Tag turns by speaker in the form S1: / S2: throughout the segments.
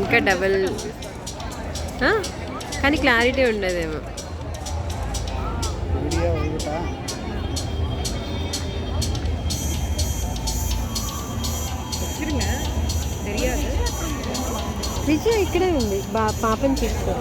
S1: ఇంకా డబల్ కానీ క్లారిటీ ఉండదేమో. విజయ ఇక్కడే ఉంది, పాపని చూసుకో.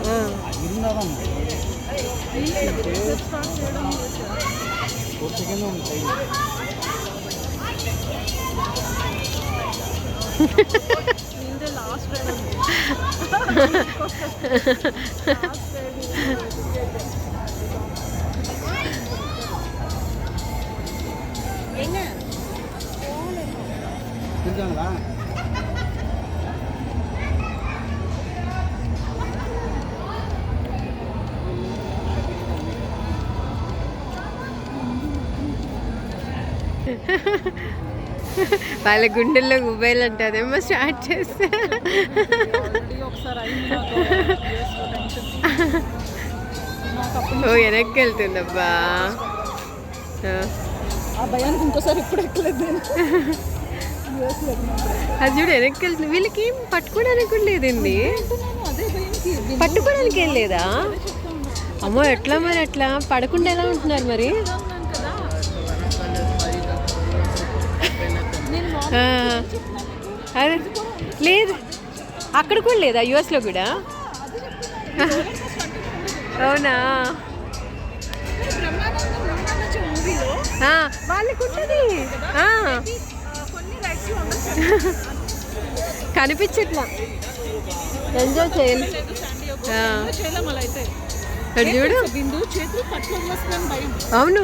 S1: వాళ్ళ గుండెల్లో మొబైల్ అంటారేమో స్టార్ట్ చేస్తే. ఓ వెనక్కి వెళ్తుందబ్బా. అది చూడు వెనక్కి వెళ్తుంది. వీళ్ళకి ఏం పట్టుకోవడానికి కూడా లేదండి, పట్టుకోవడానికి ఏం లేదా? అమ్మో ఎట్లా మరి, అట్లా పడకుండా ఎలా ఉంటున్నారు మరి? అదే లేదు, అక్కడ కూడా లేదా? యుఎస్లో కూడా? అవునా? వాళ్ళకి ఉంటుంది, కనిపించట్లా, ఎంజాయ్ చేయాలి. చూడు అవును.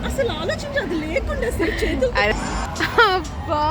S2: అసలు ఆలోచించి అది లేకుండా
S1: అబ్బా